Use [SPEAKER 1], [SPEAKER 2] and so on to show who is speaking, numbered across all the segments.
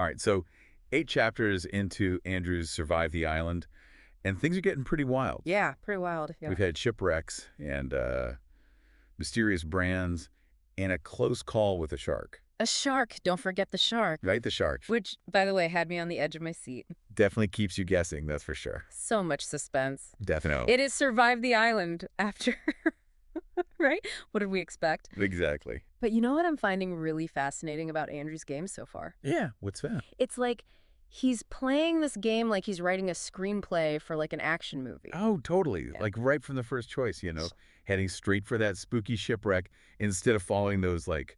[SPEAKER 1] All right, so 8 chapters into Andrew's Survive the Island, and things are getting pretty wild.
[SPEAKER 2] Yeah, pretty wild. Yeah.
[SPEAKER 1] We've had shipwrecks and mysterious brands and a close call with a shark.
[SPEAKER 2] A shark. Don't forget the shark.
[SPEAKER 1] Right, the shark.
[SPEAKER 2] Which, by the way, had me on the edge of my seat.
[SPEAKER 1] Definitely keeps you guessing, that's for sure.
[SPEAKER 2] So much suspense.
[SPEAKER 1] Definitely.
[SPEAKER 2] It is Survive the Island after, right? What did we expect?
[SPEAKER 1] Exactly.
[SPEAKER 2] But you know what I'm finding really fascinating about Andrew's game so far?
[SPEAKER 1] Yeah, what's that?
[SPEAKER 2] It's like he's playing this game like he's writing a screenplay for like an action movie.
[SPEAKER 1] Oh, totally.
[SPEAKER 2] Yeah.
[SPEAKER 1] Like right from the first choice, heading straight for that spooky shipwreck instead of following those like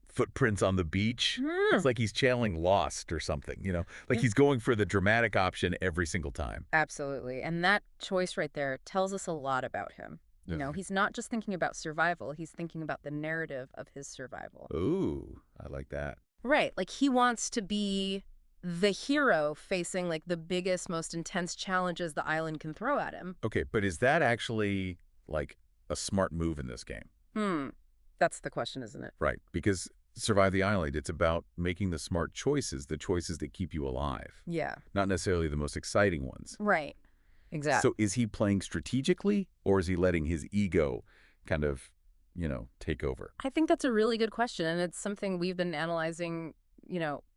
[SPEAKER 1] footprints on the beach. It's like he's channeling Lost or something, like
[SPEAKER 2] Yeah.
[SPEAKER 1] he's going for the dramatic option every single time.
[SPEAKER 2] Absolutely. And that choice right there tells us a lot about him. You know, he's not just thinking about survival, he's thinking about the narrative of his survival.
[SPEAKER 1] Ooh, I like that.
[SPEAKER 2] Right. Like he wants to be the hero facing like the biggest, most intense challenges the island can throw at him.
[SPEAKER 1] Okay, but is that actually like a smart move in this game?
[SPEAKER 2] That's the question, isn't it?
[SPEAKER 1] Right, because Survive the Island, it's about making the smart choices, the choices that keep you alive.
[SPEAKER 2] Yeah.
[SPEAKER 1] Not necessarily the most exciting ones.
[SPEAKER 2] Right. Exactly.
[SPEAKER 1] So is he playing strategically, or is he letting his ego kind of, take over?
[SPEAKER 2] I think that's a really good question, and it's something we've been analyzing,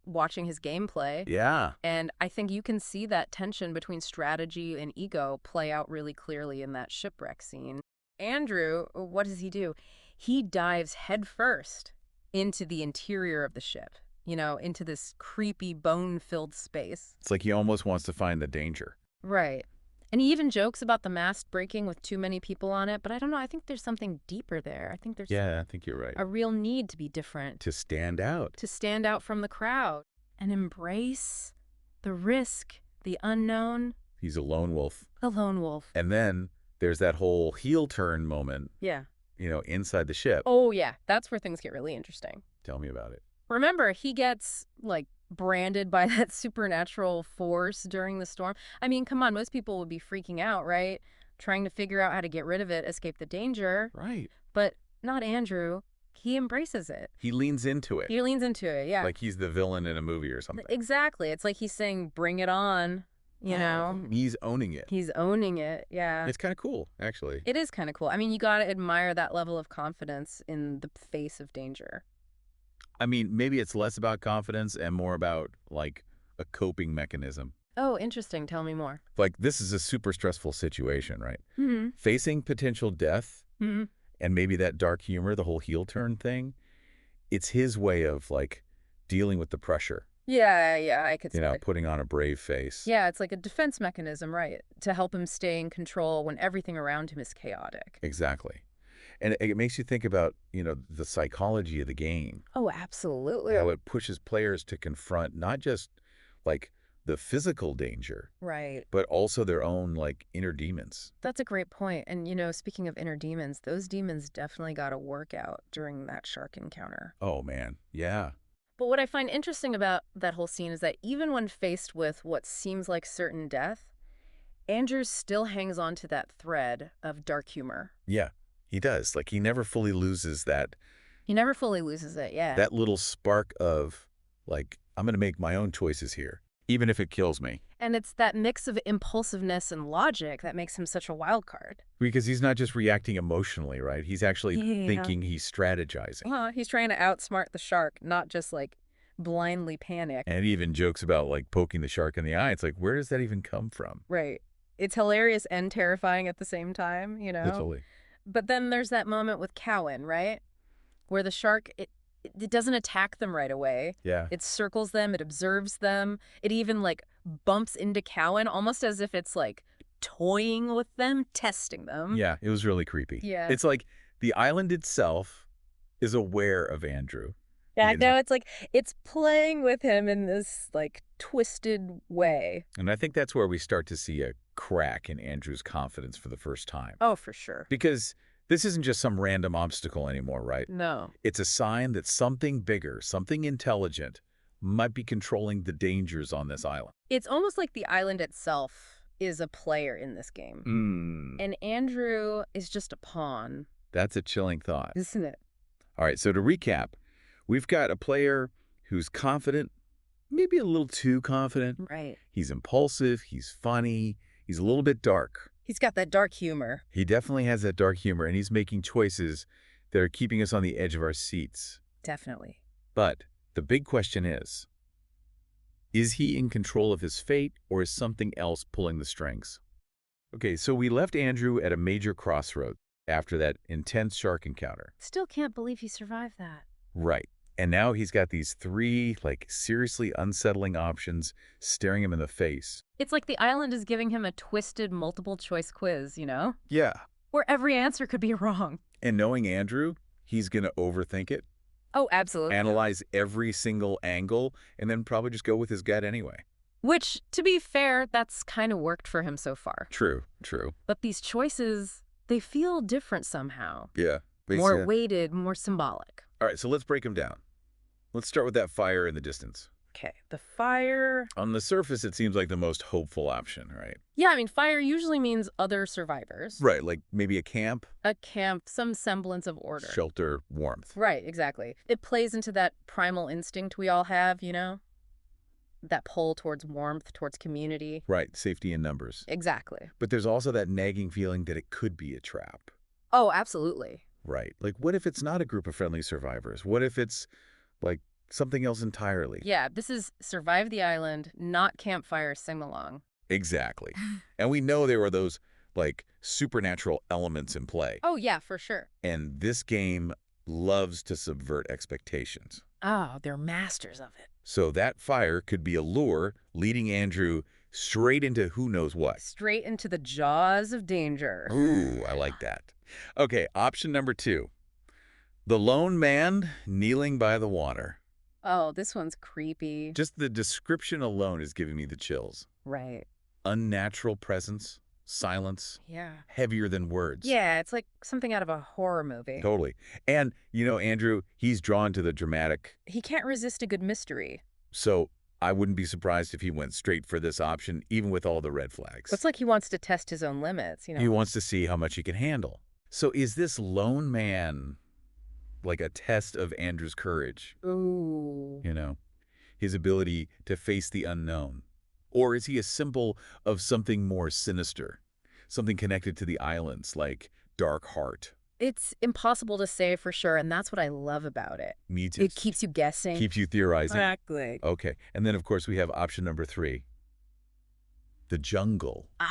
[SPEAKER 2] watching his gameplay.
[SPEAKER 1] Yeah.
[SPEAKER 2] And I think you can see that tension between strategy and ego play out really clearly in that shipwreck scene. Andrew, what does he do? He dives headfirst into the interior of the ship, into this creepy, bone-filled space.
[SPEAKER 1] It's like he almost wants to find the danger.
[SPEAKER 2] Right. And he even jokes about the mast breaking with too many people on it, but I don't know. I think there's something deeper there. I think there's
[SPEAKER 1] Yeah, I think you're right.
[SPEAKER 2] a real need to be different.
[SPEAKER 1] To stand out.
[SPEAKER 2] To stand out from the crowd and embrace the risk, the unknown.
[SPEAKER 1] He's a lone wolf.
[SPEAKER 2] A lone wolf.
[SPEAKER 1] And then there's that whole heel turn moment,
[SPEAKER 2] Yeah.
[SPEAKER 1] inside the ship.
[SPEAKER 2] Oh, yeah. That's where things get really interesting.
[SPEAKER 1] Tell me about it.
[SPEAKER 2] Remember, he gets, branded by that supernatural force during the storm. I mean, come on, most people would be freaking out, right? Trying to figure out how to get rid of it, escape the danger.
[SPEAKER 1] Right.
[SPEAKER 2] But not Andrew. He embraces it.
[SPEAKER 1] He leans into it.
[SPEAKER 2] He leans into it, yeah.
[SPEAKER 1] Like he's the villain in a movie or something.
[SPEAKER 2] Exactly. It's like he's saying, bring it on,
[SPEAKER 1] He's owning it.
[SPEAKER 2] He's owning it, yeah.
[SPEAKER 1] It's kind of cool, actually.
[SPEAKER 2] It is kind of cool. I mean, you got to admire that level of confidence in the face of danger.
[SPEAKER 1] I mean, maybe it's less about confidence and more about, like, a coping mechanism.
[SPEAKER 2] Oh, interesting. Tell me more.
[SPEAKER 1] Like, this is a super stressful situation, right?
[SPEAKER 2] Mm-hmm.
[SPEAKER 1] Facing potential death
[SPEAKER 2] Mm-hmm.
[SPEAKER 1] and maybe that dark humor, the whole heel turn thing, it's his way of, like, dealing with the pressure.
[SPEAKER 2] Yeah, I could say.
[SPEAKER 1] Putting on a brave face.
[SPEAKER 2] Yeah, it's like a defense mechanism, right? To help him stay in control when everything around him is chaotic.
[SPEAKER 1] Exactly. And it makes you think about, the psychology of the game.
[SPEAKER 2] Oh, absolutely.
[SPEAKER 1] How it pushes players to confront not just, like, the physical danger,
[SPEAKER 2] Right.
[SPEAKER 1] but also their own, like, inner demons.
[SPEAKER 2] That's a great point. And, speaking of inner demons, those demons definitely got a workout during that shark encounter.
[SPEAKER 1] Oh, man. Yeah.
[SPEAKER 2] But what I find interesting about that whole scene is that even when faced with what seems like certain death, Andrew still hangs on to that thread of dark humor.
[SPEAKER 1] Yeah, he does. Like, he never fully loses that.
[SPEAKER 2] He never fully loses it, yeah.
[SPEAKER 1] That little spark of, like, I'm going to make my own choices here, even if it kills me.
[SPEAKER 2] And it's that mix of impulsiveness and logic that makes him such a wild card.
[SPEAKER 1] Because he's not just reacting emotionally, right? He's actually
[SPEAKER 2] Yeah.
[SPEAKER 1] thinking, he's strategizing.
[SPEAKER 2] He's trying to outsmart the shark, not just, blindly panic.
[SPEAKER 1] And he even jokes about, like, poking the shark in the eye. It's like, where does that even come from?
[SPEAKER 2] Right. It's hilarious and terrifying at the same time,
[SPEAKER 1] Literally.
[SPEAKER 2] But then there's that moment with Cowan, right? Where the shark, it doesn't attack them right away.
[SPEAKER 1] Yeah.
[SPEAKER 2] It circles them, it observes them. It even, bumps into Cowan, almost as if it's, toying with them, testing them.
[SPEAKER 1] Yeah, it was really creepy.
[SPEAKER 2] Yeah.
[SPEAKER 1] It's like the island itself is aware of Andrew.
[SPEAKER 2] Yeah, I
[SPEAKER 1] you know?
[SPEAKER 2] know. It's it's playing with him in this, twisted way.
[SPEAKER 1] And I think that's where we start to see a crack in Andrew's confidence for the first time.
[SPEAKER 2] Oh, for sure.
[SPEAKER 1] Because this isn't just some random obstacle anymore, right?
[SPEAKER 2] No.
[SPEAKER 1] It's a sign that something bigger, something intelligent, might be controlling the dangers on this island.
[SPEAKER 2] It's almost like the island itself is a player in this game. And Andrew is just a pawn.
[SPEAKER 1] That's a chilling thought.
[SPEAKER 2] Isn't it?
[SPEAKER 1] All right, so to recap, we've got a player who's confident, maybe a little too confident.
[SPEAKER 2] Right.
[SPEAKER 1] He's impulsive, he's funny, he's a little bit dark.
[SPEAKER 2] He's got that dark humor.
[SPEAKER 1] He definitely has that dark humor, and he's making choices that are keeping us on the edge of our seats.
[SPEAKER 2] Definitely.
[SPEAKER 1] But the big question is he in control of his fate, or is something else pulling the strings? Okay, so we left Andrew at a major crossroad after that intense shark encounter.
[SPEAKER 2] Still can't believe he survived that.
[SPEAKER 1] Right. And now he's got these three, seriously unsettling options staring him in the face.
[SPEAKER 2] It's like the island is giving him a twisted multiple-choice quiz, you know?
[SPEAKER 1] Yeah.
[SPEAKER 2] Where every answer could be wrong.
[SPEAKER 1] And knowing Andrew, he's going to overthink it,
[SPEAKER 2] Oh, absolutely.
[SPEAKER 1] analyze every single angle, and then probably just go with his gut anyway.
[SPEAKER 2] Which, to be fair, that's kind of worked for him so far.
[SPEAKER 1] True, true.
[SPEAKER 2] But these choices, they feel different somehow.
[SPEAKER 1] Yeah.
[SPEAKER 2] More weighted, more symbolic.
[SPEAKER 1] All right, so let's break them down. Let's start with that fire in the distance.
[SPEAKER 2] Okay, the fire...
[SPEAKER 1] On the surface, it seems like the most hopeful option, right?
[SPEAKER 2] Yeah, I mean, fire usually means other survivors.
[SPEAKER 1] Right, like maybe a camp,
[SPEAKER 2] A camp, some semblance of order.
[SPEAKER 1] shelter, warmth.
[SPEAKER 2] Right, exactly. It plays into that primal instinct we all have, you know? That pull towards warmth, towards community.
[SPEAKER 1] Right, safety in numbers.
[SPEAKER 2] Exactly.
[SPEAKER 1] But there's also that nagging feeling that it could be a trap.
[SPEAKER 2] Oh, absolutely.
[SPEAKER 1] Right. Like, what if it's not a group of friendly survivors? What if it's, something else entirely?
[SPEAKER 2] Yeah, this is Survive the Island, not Campfire Sing-Along.
[SPEAKER 1] Exactly. And we know there were those, supernatural elements in play.
[SPEAKER 2] Oh, yeah, for sure.
[SPEAKER 1] And this game loves to subvert expectations.
[SPEAKER 2] Oh, they're masters of it.
[SPEAKER 1] So that fire could be a lure leading Andrew straight into who knows what.
[SPEAKER 2] Straight into the jaws of danger.
[SPEAKER 1] Ooh, I like that. Okay, option number 2. The lone man kneeling by the water.
[SPEAKER 2] Oh, this one's creepy.
[SPEAKER 1] Just the description alone is giving me the chills.
[SPEAKER 2] Right.
[SPEAKER 1] Unnatural presence, silence,
[SPEAKER 2] Yeah.
[SPEAKER 1] heavier than words.
[SPEAKER 2] Yeah, it's like something out of a horror movie.
[SPEAKER 1] Totally. And, Andrew, he's drawn to the dramatic.
[SPEAKER 2] He can't resist a good mystery.
[SPEAKER 1] So I wouldn't be surprised if he went straight for this option, even with all the red flags.
[SPEAKER 2] It's like he wants to test his own limits, you know?
[SPEAKER 1] He wants to see how much he can handle. So is this lone man like a test of Andrew's courage?
[SPEAKER 2] Ooh.
[SPEAKER 1] His ability to face the unknown? Or is he a symbol of something more sinister? Something connected to the islands, like dark heart?
[SPEAKER 2] It's impossible to say for sure, and that's what I love about it.
[SPEAKER 1] Me too.
[SPEAKER 2] It keeps you guessing.
[SPEAKER 1] Keeps you theorizing.
[SPEAKER 2] Exactly.
[SPEAKER 1] Okay. And then, of course, we have option number 3. The jungle.
[SPEAKER 2] The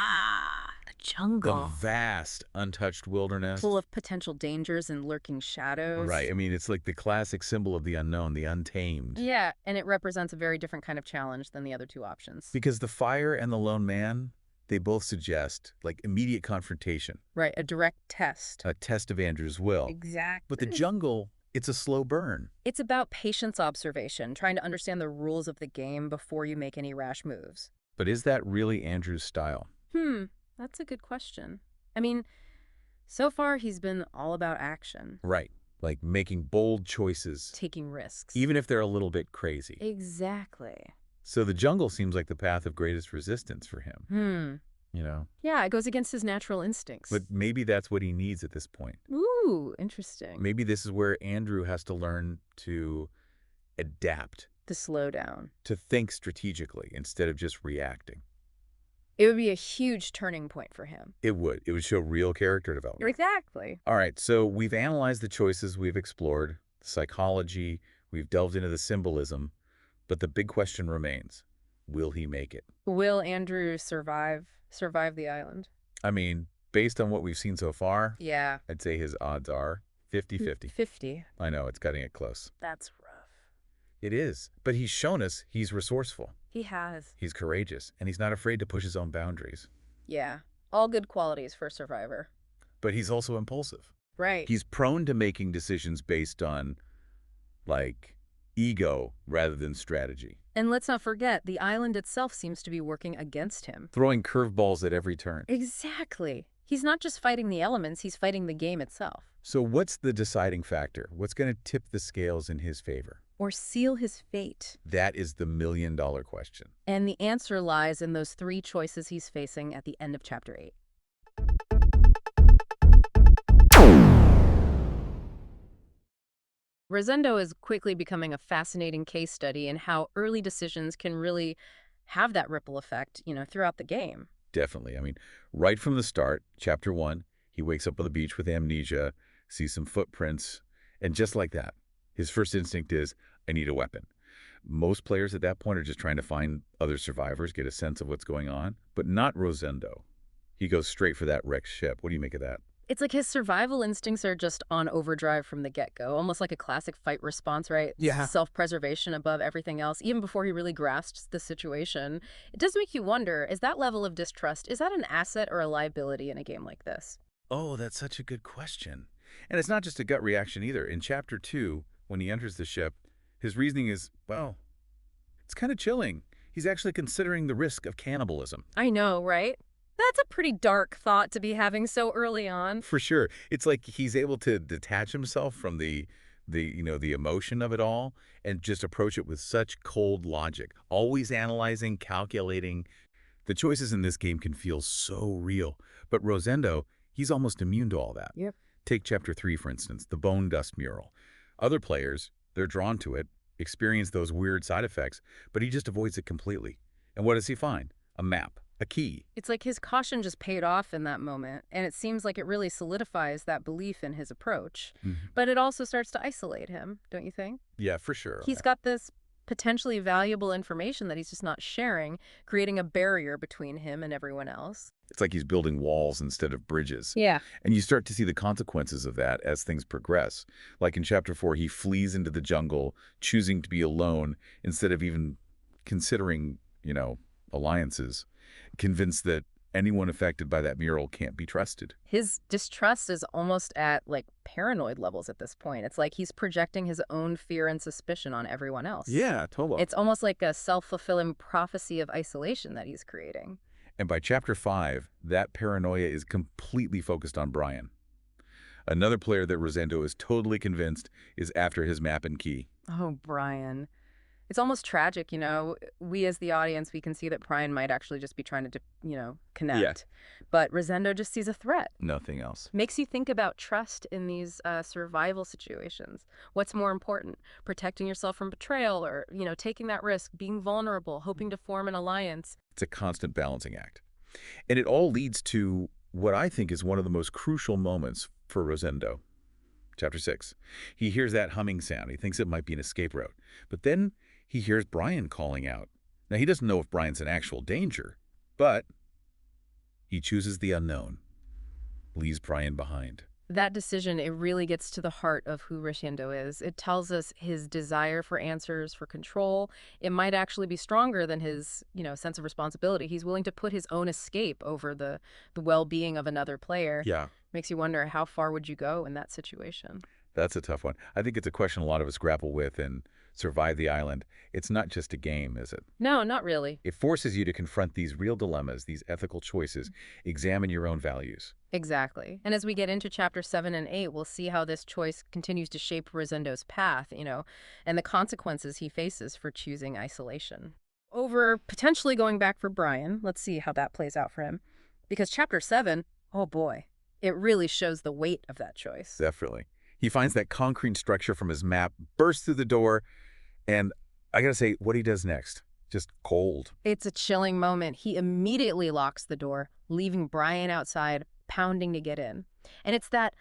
[SPEAKER 1] The
[SPEAKER 2] jungle.
[SPEAKER 1] vast, untouched wilderness.
[SPEAKER 2] Full of potential dangers and lurking shadows.
[SPEAKER 1] Right. I mean, it's like the classic symbol of the unknown, the untamed.
[SPEAKER 2] Yeah, and it represents a very different kind of challenge than the other two options.
[SPEAKER 1] Because the fire and the lone man, they both suggest, immediate confrontation.
[SPEAKER 2] Right, a direct test.
[SPEAKER 1] A test of Andrew's will.
[SPEAKER 2] Exactly.
[SPEAKER 1] But the jungle, it's a slow burn.
[SPEAKER 2] It's about patience observation, trying to understand the rules of the game before you make any rash moves.
[SPEAKER 1] But is that really Andrew's style?
[SPEAKER 2] That's a good question. I mean, so far he's been all about action.
[SPEAKER 1] Right. Like making bold choices,
[SPEAKER 2] Taking risks.
[SPEAKER 1] even if they're a little bit crazy.
[SPEAKER 2] Exactly.
[SPEAKER 1] So the jungle seems like the path of greatest resistance for him,
[SPEAKER 2] Yeah, it goes against his natural instincts.
[SPEAKER 1] But maybe that's what he needs at this point.
[SPEAKER 2] Ooh, interesting.
[SPEAKER 1] Maybe this is where Andrew has to learn to adapt,
[SPEAKER 2] The slowdown.
[SPEAKER 1] to think strategically instead of just reacting.
[SPEAKER 2] It would be a huge turning point for him.
[SPEAKER 1] It would. It would show real character development.
[SPEAKER 2] Exactly.
[SPEAKER 1] All right, so we've analyzed the choices, we've explored the psychology, we've delved into the symbolism, but the big question remains, will he make it?
[SPEAKER 2] Will Andrew survive the island?
[SPEAKER 1] I mean, based on what we've seen so far,
[SPEAKER 2] Yeah.
[SPEAKER 1] I'd say his odds are 50-50.
[SPEAKER 2] 50.
[SPEAKER 1] I know, it's cutting it close.
[SPEAKER 2] That's rough.
[SPEAKER 1] It is, but he's shown us he's resourceful,
[SPEAKER 2] He has.
[SPEAKER 1] he's courageous, and he's not afraid to push his own boundaries.
[SPEAKER 2] Yeah. All good qualities for a survivor.
[SPEAKER 1] But he's also impulsive.
[SPEAKER 2] Right.
[SPEAKER 1] He's prone to making decisions based on, ego rather than strategy.
[SPEAKER 2] And let's not forget, the island itself seems to be working against him.
[SPEAKER 1] Throwing curveballs at every turn.
[SPEAKER 2] Exactly. He's not just fighting the elements, he's fighting the game itself.
[SPEAKER 1] So what's the deciding factor? What's going to tip the scales in his favor?
[SPEAKER 2] Or seal his fate.
[SPEAKER 1] That is the million-dollar question.
[SPEAKER 2] And the answer lies in those 3 choices he's facing at the end of Chapter 8. Rosendo is quickly becoming a fascinating case study in how early decisions can really have that ripple effect, throughout the game.
[SPEAKER 1] Definitely. I mean, right from the start, chapter 1, he wakes up on the beach with amnesia, sees some footprints, and just like that, his first instinct is, I need a weapon. Most players at that point are just trying to find other survivors, get a sense of what's going on, but not Rosendo. He goes straight for that wrecked ship. What do you make of that?
[SPEAKER 2] It's like his survival instincts are just on overdrive from the get-go, almost like a classic fight response, right?
[SPEAKER 3] Yeah.
[SPEAKER 2] Self-preservation above everything else, even before he really grasps the situation. It does make you wonder, is that level of distrust, is that an asset or a liability in a game like this?
[SPEAKER 1] Oh, that's such a good question. And it's not just a gut reaction either. In chapter 2, when he enters the ship, his reasoning is, well, it's kind of chilling. He's actually considering the risk of cannibalism.
[SPEAKER 2] I know, right? That's a pretty dark thought to be having so early on.
[SPEAKER 1] For sure. It's like he's able to detach himself from the emotion of it all and just approach it with such cold logic, always analyzing, calculating. The choices in this game can feel so real. But Rosendo, he's almost immune to all that.
[SPEAKER 2] Yep.
[SPEAKER 1] Take chapter 3, for instance, the bone dust mural. Other players, they're drawn to it, experience those weird side effects, but he just avoids it completely. And what does he find? A map, a key.
[SPEAKER 2] It's like his caution just paid off in that moment, and it seems like it really solidifies that belief in his approach. But it also starts to isolate him, don't you think?
[SPEAKER 1] Yeah, for sure.
[SPEAKER 2] He's got this potentially valuable information that he's just not sharing, creating a barrier between him and everyone else.
[SPEAKER 1] It's like he's building walls instead of bridges.
[SPEAKER 2] Yeah.
[SPEAKER 1] And you start to see the consequences of that as things progress. Like in chapter 4, he flees into the jungle, choosing to be alone instead of even considering, alliances, convinced that anyone affected by that mural can't be trusted.
[SPEAKER 2] His distrust is almost at like paranoid levels at this point. It's like he's projecting his own fear and suspicion on everyone else.
[SPEAKER 3] Yeah, totally.
[SPEAKER 2] It's almost like a self-fulfilling prophecy of isolation that he's creating.
[SPEAKER 1] And by chapter 5, that paranoia is completely focused on Brian. Another player that Rosendo is totally convinced is after his map and key.
[SPEAKER 2] Oh, Brian. It's almost tragic, We as the audience, we can see that Brian might actually just be trying to, connect.
[SPEAKER 1] Yeah.
[SPEAKER 2] But Rosendo just sees a threat.
[SPEAKER 1] Nothing else.
[SPEAKER 2] Makes you think about trust in these survival situations. What's more important? Protecting yourself from betrayal or, taking that risk, being vulnerable, hoping to form an alliance.
[SPEAKER 1] It's a constant balancing act. And it all leads to what I think is one of the most crucial moments for Rosendo. Chapter 6. He hears that humming sound. He thinks it might be an escape route. But then he hears Brian calling out. Now, he doesn't know if Brian's in actual danger, but he chooses the unknown, leaves Brian behind.
[SPEAKER 2] That decision, it really gets to the heart of who Rosendo is. It tells us his desire for answers, for control. It might actually be stronger than his, sense of responsibility. He's willing to put his own escape over the well-being of another player.
[SPEAKER 1] Yeah.
[SPEAKER 2] Makes you wonder, how far would you go in that situation?
[SPEAKER 1] That's a tough one. I think it's a question a lot of us grapple with in Survive the Island. It's not just a game, is it?
[SPEAKER 2] No, not really.
[SPEAKER 1] It forces you to confront these real dilemmas, these ethical choices, examine your own values.
[SPEAKER 2] Exactly. And as we get into chapter 7 and 8, we'll see how this choice continues to shape Rosendo's path, and the consequences he faces for choosing isolation. Over potentially going back for Brian, let's see how that plays out for him. Because chapter 7, oh boy, it really shows the weight of that choice.
[SPEAKER 1] Definitely. He finds that concrete structure from his map, bursts through the door, and I gotta say, what he does next, just cold.
[SPEAKER 2] It's a chilling moment. He immediately locks the door, leaving Brian outside, pounding to get in. And it's that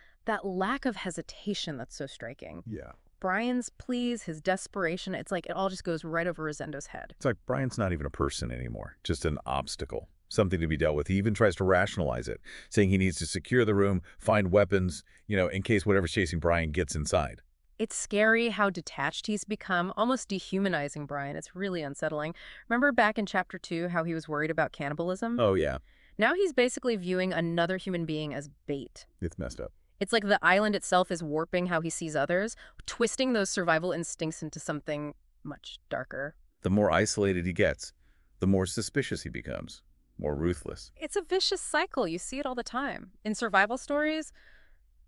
[SPEAKER 2] lack of hesitation that's so striking.
[SPEAKER 1] Yeah.
[SPEAKER 2] Brian's pleas, his desperation, it's like it all just goes right over Rosendo's head.
[SPEAKER 1] It's like Brian's not even a person anymore, just an obstacle, something to be dealt with. He even tries to rationalize it, saying he needs to secure the room, find weapons, in case whatever's chasing Brian gets inside.
[SPEAKER 2] It's scary how detached he's become, almost dehumanizing Brian. It's really unsettling. Remember back in chapter 2 how he was worried about cannibalism?
[SPEAKER 1] Oh, yeah.
[SPEAKER 2] Now he's basically viewing another human being as bait.
[SPEAKER 1] It's messed up.
[SPEAKER 2] It's like the island itself is warping how he sees others, twisting those survival instincts into something much darker.
[SPEAKER 1] The more isolated he gets, the more suspicious he becomes, more ruthless.
[SPEAKER 2] It's a vicious cycle. You see it all the time. In survival stories,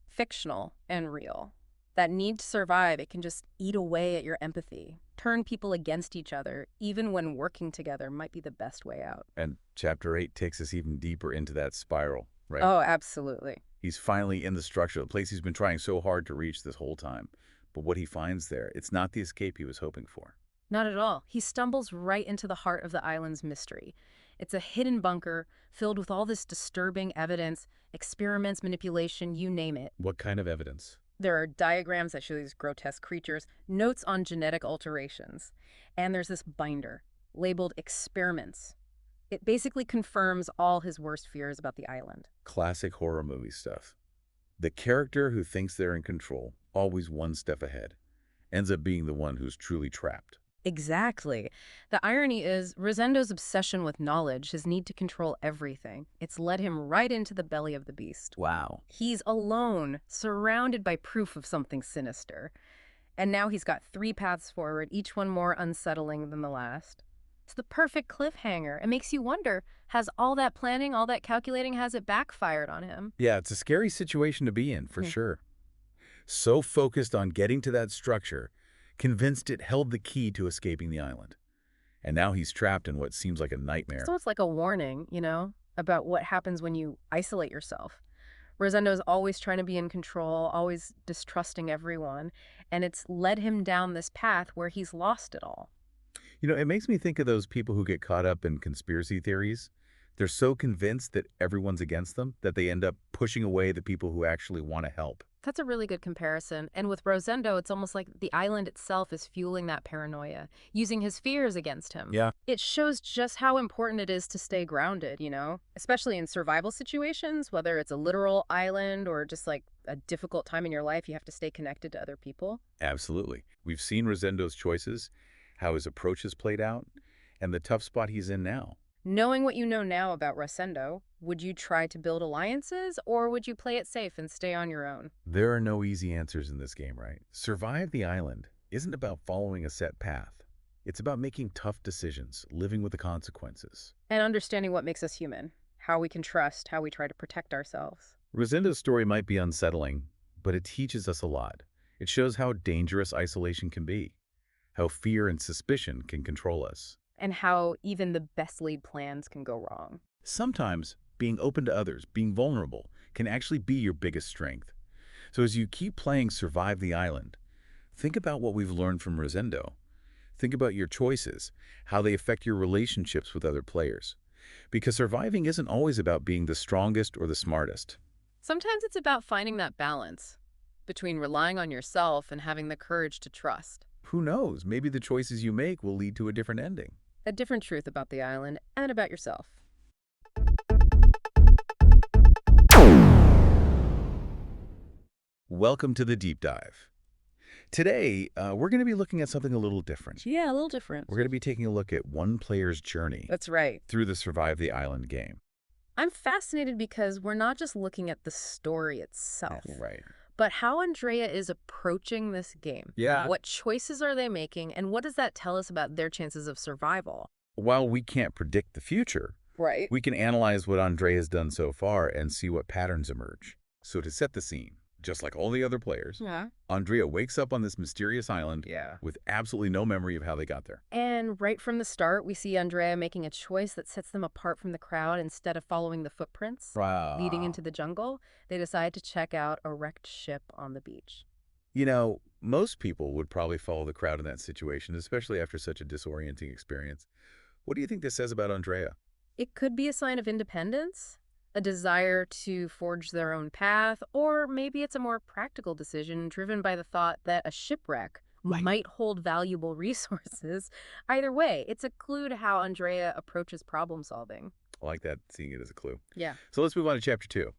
[SPEAKER 2] fictional and real. That need to survive, it can just eat away at your empathy, turn people against each other, even when working together might be the best way out.
[SPEAKER 1] And chapter 8 takes us even deeper into that spiral, right?
[SPEAKER 2] Oh, absolutely.
[SPEAKER 1] He's finally in the structure, the place he's been trying so hard to reach this whole time. But what he finds there, it's not the escape he was hoping for.
[SPEAKER 2] Not at all. He stumbles right into the heart of the island's mystery. It's a hidden bunker filled with all this disturbing evidence, experiments, manipulation, you name it.
[SPEAKER 1] What kind of evidence?
[SPEAKER 2] There are diagrams that show these grotesque creatures, notes on genetic alterations, and there's this binder labeled experiments. It basically confirms all his worst fears about the island.
[SPEAKER 1] Classic horror movie stuff. The character who thinks they're in control, always one step ahead, ends up being the one who's truly trapped.
[SPEAKER 2] Exactly. The irony is, Rosendo's obsession with knowledge, his need to control everything, it's led him right into the belly of the beast.
[SPEAKER 1] Wow.
[SPEAKER 2] He's alone, surrounded by proof of something sinister. And now he's got 3 paths forward, each one more unsettling than the last. It's the perfect cliffhanger. It makes you wonder, has all that planning, all that calculating, has it backfired on him?
[SPEAKER 1] Yeah, it's a scary situation to be in, for
[SPEAKER 2] Hmm.
[SPEAKER 1] sure. So focused on getting to that structure, convinced it held the key to escaping the island. And now he's trapped in what seems like a nightmare.
[SPEAKER 2] So it's like a warning, about what happens when you isolate yourself. Rosendo's always trying to be in control, always distrusting everyone, and it's led him down this path where he's lost it all.
[SPEAKER 1] It makes me think of those people who get caught up in conspiracy theories. They're so convinced that everyone's against them that they end up pushing away the people who actually want to help.
[SPEAKER 2] That's a really good comparison. And with Rosendo, it's almost like the island itself is fueling that paranoia, using his fears against him.
[SPEAKER 1] Yeah.
[SPEAKER 2] It shows just how important it is to stay grounded, especially in survival situations, whether it's a literal island or just like a difficult time in your life, you have to stay connected to other people.
[SPEAKER 1] Absolutely. We've seen Rosendo's choices, how his approach has played out, and the tough spot he's in now.
[SPEAKER 2] Knowing what you know now about Rosendo, would you try to build alliances or would you play it safe and stay on your own?
[SPEAKER 1] There are no easy answers in this game, right? Survive the Island isn't about following a set path. It's about making tough decisions, living with the consequences.
[SPEAKER 2] And understanding what makes us human, how we can trust, how we try to protect ourselves.
[SPEAKER 1] Rosendo's story might be unsettling, but it teaches us a lot. It shows how dangerous isolation can be, how fear and suspicion can control us.
[SPEAKER 2] And how even the best laid plans can go wrong.
[SPEAKER 1] Sometimes being open to others, being vulnerable, can actually be your biggest strength. So as you keep playing Survive the Island, think about what we've learned from Rosendo. Think about your choices, how they affect your relationships with other players. Because surviving isn't always about being the strongest or the smartest.
[SPEAKER 2] Sometimes it's about finding that balance between relying on yourself and having the courage to trust.
[SPEAKER 1] Who knows, maybe the choices you make will lead to a different ending.
[SPEAKER 2] A different truth about the island and about yourself.
[SPEAKER 1] Welcome to the Deep Dive. Today, we're going to be looking at something a little different.
[SPEAKER 2] Yeah, a little different.
[SPEAKER 1] We're going to be taking a look at one player's journey
[SPEAKER 2] That's right.
[SPEAKER 1] through the Survive the Island game.
[SPEAKER 2] I'm fascinated because we're not just looking at the story itself,
[SPEAKER 1] Right.
[SPEAKER 2] but how Andrea is approaching this game.
[SPEAKER 1] Yeah.
[SPEAKER 2] What choices are they making, and what does that tell us about their chances of survival?
[SPEAKER 1] While we can't predict the future,
[SPEAKER 2] Right.
[SPEAKER 1] we can analyze what Andrea has done so far and see what patterns emerge. So to set the scene, just like all the other players,
[SPEAKER 2] Yeah.
[SPEAKER 1] Andrea wakes up on this mysterious island
[SPEAKER 2] Yeah.
[SPEAKER 1] with absolutely no memory of how they got there.
[SPEAKER 2] And right from the start, we see Andrea making a choice that sets them apart from the crowd. Instead of following the footprints leading into the jungle, they decide to check out a wrecked ship on the beach.
[SPEAKER 1] Most people would probably follow the crowd in that situation, especially after such a disorienting experience. What do you think this says about Andrea?
[SPEAKER 2] It could be a sign of independence, a desire to forge their own path, or maybe it's a more practical decision driven by the thought that a shipwreck might hold valuable resources. Either way, it's a clue to how Andrea approaches problem solving.
[SPEAKER 1] I like that, seeing it as a clue.
[SPEAKER 2] Yeah.
[SPEAKER 1] So let's move on to Chapter 2.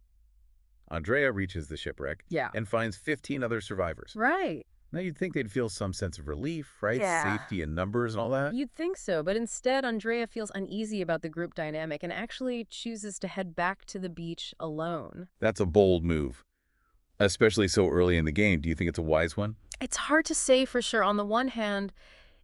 [SPEAKER 1] Andrea reaches the shipwreck
[SPEAKER 2] Yeah.
[SPEAKER 1] and finds 15 other survivors.
[SPEAKER 2] Right.
[SPEAKER 1] Now, you'd think they'd feel some sense of relief, right?
[SPEAKER 2] Yeah.
[SPEAKER 1] Safety in numbers and all that.
[SPEAKER 2] You'd think so, but instead, Andrea feels uneasy about the group dynamic and actually chooses to head back to the beach alone.
[SPEAKER 1] That's a bold move, especially so early in the game. Do you think it's a wise one?
[SPEAKER 2] It's hard to say for sure. On the one hand,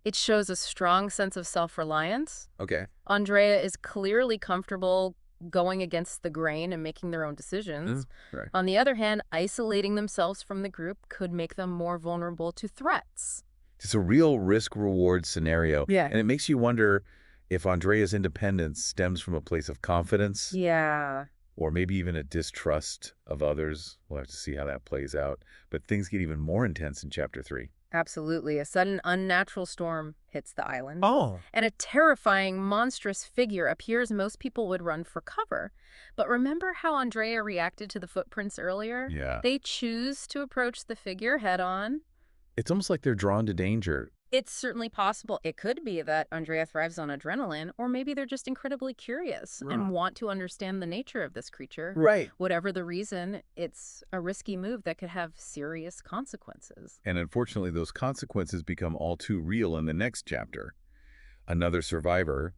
[SPEAKER 2] it shows a strong sense of self-reliance.
[SPEAKER 1] Okay.
[SPEAKER 2] Andrea is clearly comfortable going against the grain and making their own decisions.
[SPEAKER 1] Right.
[SPEAKER 2] On the other hand, isolating themselves from the group could make them more vulnerable to threats.
[SPEAKER 1] It's a real risk-reward scenario.
[SPEAKER 2] Yeah.
[SPEAKER 1] And it makes you wonder if Andrea's independence stems from a place of confidence
[SPEAKER 2] Yeah.
[SPEAKER 1] Or maybe even a distrust of others. We'll have to see how that plays out. But things get even more intense in Chapter 3.
[SPEAKER 2] Absolutely. A sudden unnatural storm hits the island.
[SPEAKER 3] Oh,
[SPEAKER 2] And a terrifying, monstrous figure appears. Most people would run for cover. But remember how Andrea reacted to the footprints earlier?
[SPEAKER 1] Yeah.
[SPEAKER 2] They choose to approach the figure head on.
[SPEAKER 1] It's almost like they're drawn to danger.
[SPEAKER 2] It's certainly possible. It could be that Andrea thrives on adrenaline, or maybe they're just incredibly curious and want to understand the nature of this creature.
[SPEAKER 3] right.
[SPEAKER 2] Whatever the reason, it's a risky move that could have serious consequences.
[SPEAKER 1] And unfortunately, those consequences become all too real in the next chapter. Another survivor,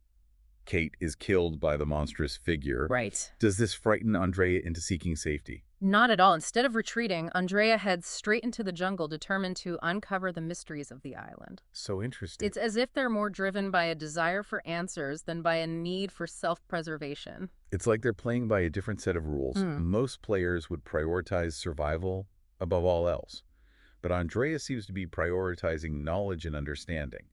[SPEAKER 1] Kate, is killed by the monstrous figure.
[SPEAKER 2] Right.
[SPEAKER 1] Does this frighten Andrea into seeking safety?
[SPEAKER 2] Not at all. Instead of retreating, Andrea heads straight into the jungle, determined to uncover the mysteries of the island.
[SPEAKER 1] So interesting.
[SPEAKER 2] It's as if they're more driven by a desire for answers than by a need for self-preservation.
[SPEAKER 1] It's like they're playing by a different set of rules. Most players would prioritize survival above all else. But Andrea seems to be prioritizing knowledge and understanding.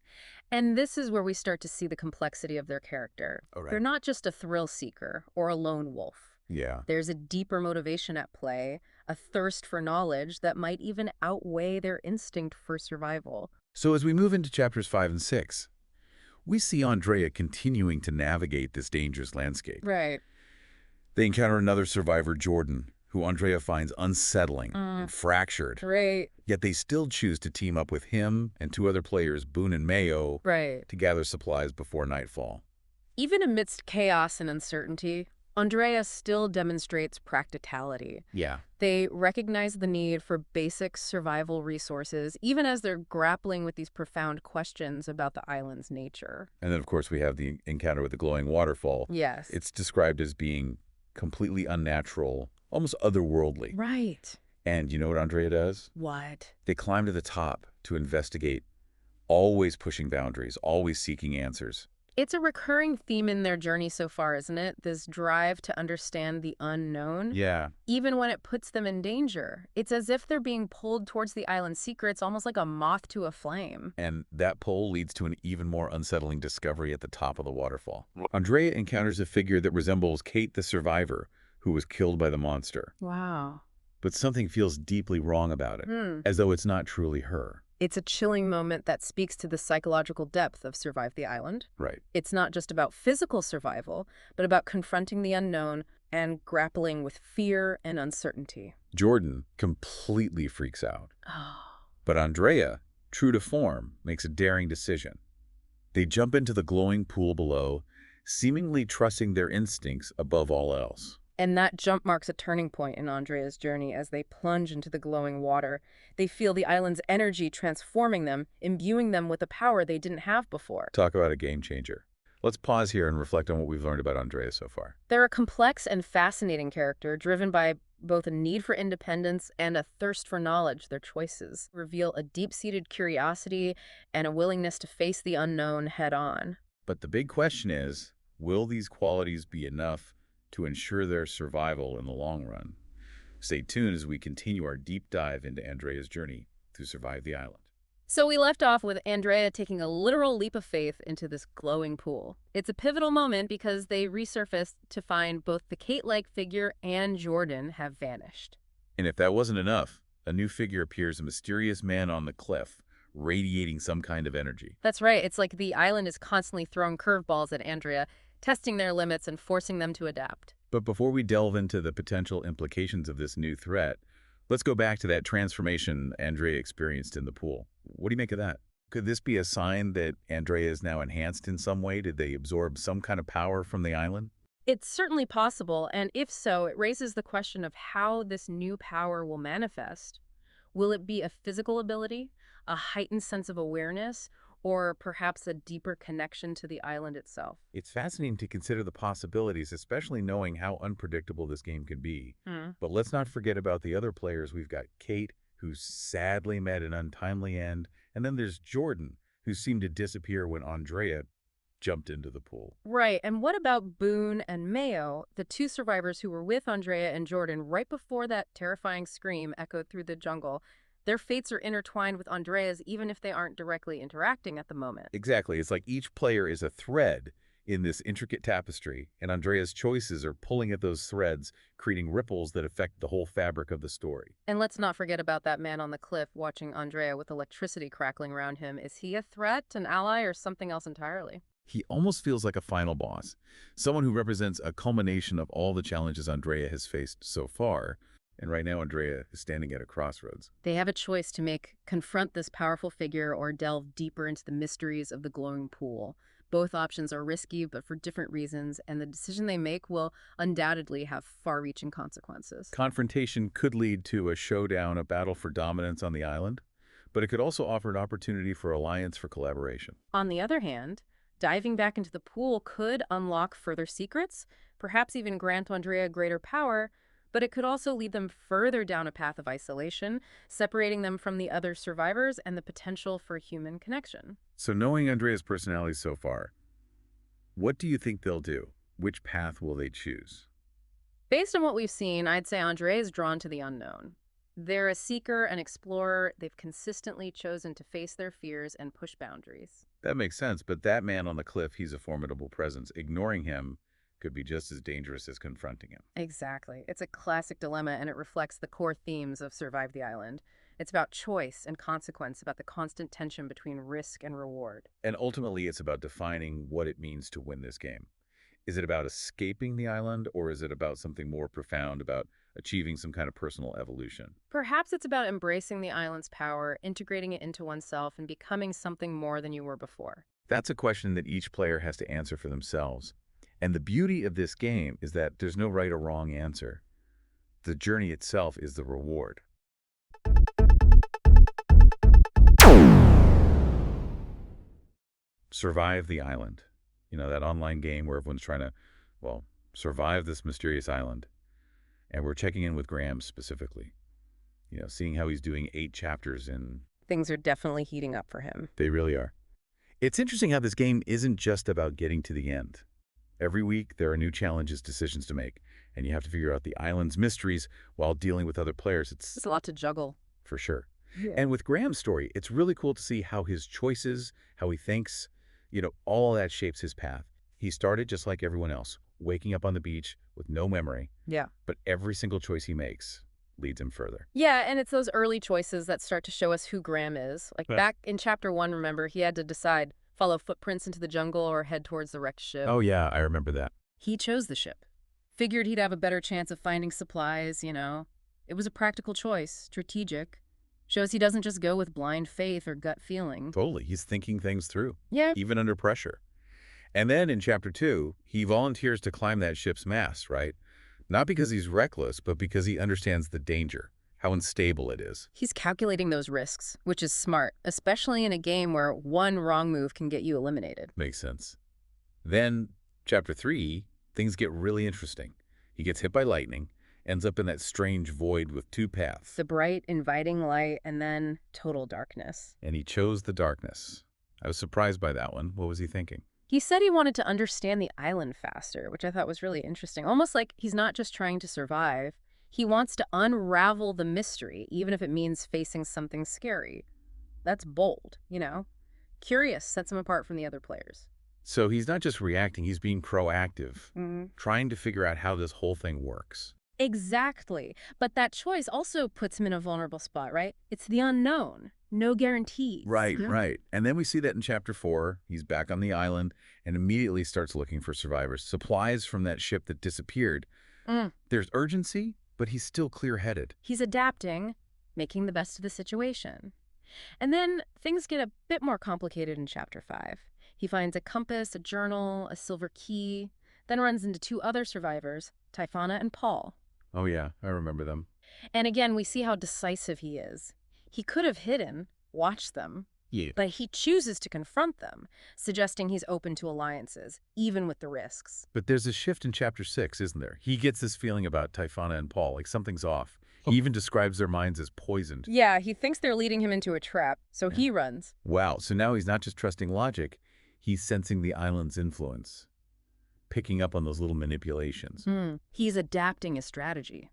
[SPEAKER 2] And this is where we start to see the complexity of their character.
[SPEAKER 1] All right.
[SPEAKER 2] They're not just a thrill seeker or a lone wolf.
[SPEAKER 1] Yeah.
[SPEAKER 2] There's a deeper motivation at play, a thirst for knowledge that might even outweigh their instinct for survival.
[SPEAKER 1] So as we move into chapters 5 and 6, we see Andrea continuing to navigate this dangerous landscape.
[SPEAKER 2] Right.
[SPEAKER 1] They encounter another survivor, Jordan, who Andrea finds unsettling and fractured.
[SPEAKER 2] Right.
[SPEAKER 1] Yet they still choose to team up with him and two other players, Boone and Mayo,
[SPEAKER 2] Right.
[SPEAKER 1] to gather supplies before nightfall.
[SPEAKER 2] Even amidst chaos and uncertainty, Andrea still demonstrates practicality.
[SPEAKER 1] Yeah.
[SPEAKER 2] They recognize the need for basic survival resources, even as they're grappling with these profound questions about the island's nature.
[SPEAKER 1] And then, of course, we have the encounter with the glowing waterfall.
[SPEAKER 2] Yes.
[SPEAKER 1] It's described as being completely unnatural, almost otherworldly.
[SPEAKER 2] Right.
[SPEAKER 1] And you know what Andrea does?
[SPEAKER 2] What?
[SPEAKER 1] They climb to the top to investigate, always pushing boundaries, always seeking answers.
[SPEAKER 2] It's a recurring theme in their journey so far, isn't it? This drive to understand the unknown.
[SPEAKER 1] Yeah.
[SPEAKER 2] Even when it puts them in danger. It's as if they're being pulled towards the island's secrets, almost like a moth to a flame.
[SPEAKER 1] And that pull leads to an even more unsettling discovery at the top of the waterfall. Andrea encounters a figure that resembles Kate the survivor, who was killed by the monster.
[SPEAKER 2] Wow.
[SPEAKER 1] But something feels deeply wrong about it, as though it's not truly her.
[SPEAKER 2] It's a chilling moment that speaks to the psychological depth of Survive the Island.
[SPEAKER 1] Right.
[SPEAKER 2] It's not just about physical survival, but about confronting the unknown and grappling with fear and uncertainty.
[SPEAKER 1] Jordan completely freaks out.
[SPEAKER 2] Oh.
[SPEAKER 1] But Andrea, true to form, makes a daring decision. They jump into the glowing pool below, seemingly trusting their instincts above all else.
[SPEAKER 2] And that jump marks a turning point in Andrea's journey as they plunge into the glowing water. They feel the island's energy transforming them, imbuing them with a power they didn't have before.
[SPEAKER 1] Talk about a game changer. Let's pause here and reflect on what we've learned about Andrea so far.
[SPEAKER 2] They're a complex and fascinating character, driven by both a need for independence and a thirst for knowledge. Their choices reveal a deep-seated curiosity and a willingness to face the unknown head-on.
[SPEAKER 1] But the big question is, will these qualities be enough to ensure their survival in the long run? Stay tuned as we continue our deep dive into Andrea's journey to survive the island.
[SPEAKER 2] So we left off with Andrea taking a literal leap of faith into this glowing pool. It's a pivotal moment because they resurface to find both the Kate-like figure and Jordan have vanished.
[SPEAKER 1] And if that wasn't enough, a new figure appears, a mysterious man on the cliff, radiating some kind of energy.
[SPEAKER 2] That's right. It's like the island is constantly throwing curveballs at Andrea, testing their limits and forcing them to adapt.
[SPEAKER 1] But before we delve into the potential implications of this new threat, let's go back to that transformation Andrea experienced in the pool. What do you make of that? Could this be a sign that Andrea is now enhanced in some way? Did they absorb some kind of power from the island?
[SPEAKER 2] It's certainly possible, and if so, it raises the question of how this new power will manifest. Will it be a physical ability, a heightened sense of awareness, or perhaps a deeper connection to the island itself?
[SPEAKER 1] It's fascinating to consider the possibilities, especially knowing how unpredictable this game can be. But let's not forget about the other players. We've got Kate, who sadly met an untimely end, and then there's Jordan, who seemed to disappear when Andrea jumped into the pool.
[SPEAKER 2] Right, and what about Boone and Mayo, the two survivors who were with Andrea and Jordan right before that terrifying scream echoed through the jungle? Their fates are intertwined with Andrea's even if they aren't directly interacting at the moment.
[SPEAKER 1] Exactly. It's like each player is a thread in this intricate tapestry, and Andrea's choices are pulling at those threads, creating ripples that affect the whole fabric of the story.
[SPEAKER 2] And let's not forget about that man on the cliff watching Andrea with electricity crackling around him. Is he a threat, an ally, or something else entirely?
[SPEAKER 1] He almost feels like a final boss, someone who represents a culmination of all the challenges Andrea has faced so far. And right now, Andrea is standing at a crossroads.
[SPEAKER 2] They have a choice to make: confront this powerful figure or delve deeper into the mysteries of the glowing pool. Both options are risky, but for different reasons, and the decision they make will undoubtedly have far-reaching consequences.
[SPEAKER 1] Confrontation could lead to a showdown, a battle for dominance on the island, but it could also offer an opportunity for alliance, for collaboration.
[SPEAKER 2] On the other hand, diving back into the pool could unlock further secrets, perhaps even grant Andrea greater power, but it could also lead them further down a path of isolation, separating them from the other survivors and the potential for human connection.
[SPEAKER 1] So knowing Andrea's personality so far, what do you think they'll do? Which path will they choose?
[SPEAKER 2] Based on what we've seen, I'd say Andrea is drawn to the unknown. They're a seeker, an explorer. They've consistently chosen to face their fears and push boundaries.
[SPEAKER 1] That makes sense, but that man on the cliff, he's a formidable presence. Ignoring him could be just as dangerous as confronting him.
[SPEAKER 2] Exactly. It's a classic dilemma, and it reflects the core themes of Survive the Island. It's about choice and consequence, about the constant tension between risk and reward.
[SPEAKER 1] And ultimately, it's about defining what it means to win this game. Is it about escaping the island, or is it about something more profound, about achieving some kind of personal evolution?
[SPEAKER 2] Perhaps it's about embracing the island's power, integrating it into oneself, and becoming something more than you were before.
[SPEAKER 1] That's a question that each player has to answer for themselves. And the beauty of this game is that there's no right or wrong answer. The journey itself is the reward. Survive the island. You know, that online game where everyone's trying to, well, survive this mysterious island. And we're checking in with Graham specifically. You know, seeing how he's doing 8 chapters in.
[SPEAKER 2] Things are definitely heating up for him.
[SPEAKER 1] They really are. It's interesting how this game isn't just about getting to the end. Every week, there are new challenges, decisions to make, and you have to figure out the island's mysteries while dealing with other players.
[SPEAKER 2] It's a lot to juggle.
[SPEAKER 1] For sure.
[SPEAKER 2] Yeah.
[SPEAKER 1] And with Graham's story, it's really cool to see how his choices, how he thinks, all that shapes his path. He started just like everyone else, waking up on the beach with no memory,
[SPEAKER 2] Yeah.
[SPEAKER 1] but every single choice he makes leads him further.
[SPEAKER 2] Yeah, and it's those early choices that start to show us who Graham is. Like back in chapter 1, remember, he had to decide: follow footprints into the jungle or head towards the wrecked ship.
[SPEAKER 1] Oh yeah, I remember that.
[SPEAKER 2] He chose the ship. Figured he'd have a better chance of finding supplies, It was a practical choice, strategic. Shows he doesn't just go with blind faith or gut feeling.
[SPEAKER 1] Totally, he's thinking things through,
[SPEAKER 2] Yeah.
[SPEAKER 1] even under pressure. And then in chapter 2, he volunteers to climb that ship's mast, right? Not because he's reckless, but because he understands the danger, how unstable it is.
[SPEAKER 2] He's calculating those risks, which is smart, especially in a game where one wrong move can get you eliminated.
[SPEAKER 1] Makes sense. Then, chapter 3, things get really interesting. He gets hit by lightning, ends up in that strange void with 2 paths.
[SPEAKER 2] The bright, inviting light, and then total darkness.
[SPEAKER 1] And he chose the darkness. I was surprised by that one. What was he thinking?
[SPEAKER 2] He said he wanted to understand the island faster, which I thought was really interesting. Almost like he's not just trying to survive. He wants to unravel the mystery, even if it means facing something scary. That's bold, Curious sets him apart from the other players.
[SPEAKER 1] So he's not just reacting, he's being proactive,
[SPEAKER 2] Mm-hmm.
[SPEAKER 1] trying to figure out how this whole thing works.
[SPEAKER 2] Exactly. But that choice also puts him in a vulnerable spot, right? It's the unknown. No guarantees.
[SPEAKER 1] Right, right. And then we see that in chapter 4, he's back on the island and immediately starts looking for survivors, supplies from that ship that disappeared. There's urgency, but he's still clear-headed.
[SPEAKER 2] He's adapting, making the best of the situation. And then things get a bit more complicated in chapter 5. He finds a compass, a journal, a silver key, then runs into 2 other survivors, Typhona and Paul.
[SPEAKER 1] Oh yeah, I remember them.
[SPEAKER 2] And again, we see how decisive he is. He could have hidden, watched them,
[SPEAKER 1] Yeah.
[SPEAKER 2] but he chooses to confront them, suggesting he's open to alliances, even with the risks.
[SPEAKER 1] But there's a shift in chapter 6, isn't there? He gets this feeling about Typhona and Paul, like something's off. He even describes their minds as poisoned.
[SPEAKER 2] Yeah, he thinks they're leading him into a trap, so he runs.
[SPEAKER 1] Wow, so now he's not just trusting logic, he's sensing the island's influence, picking up on those little manipulations.
[SPEAKER 2] He's adapting his strategy,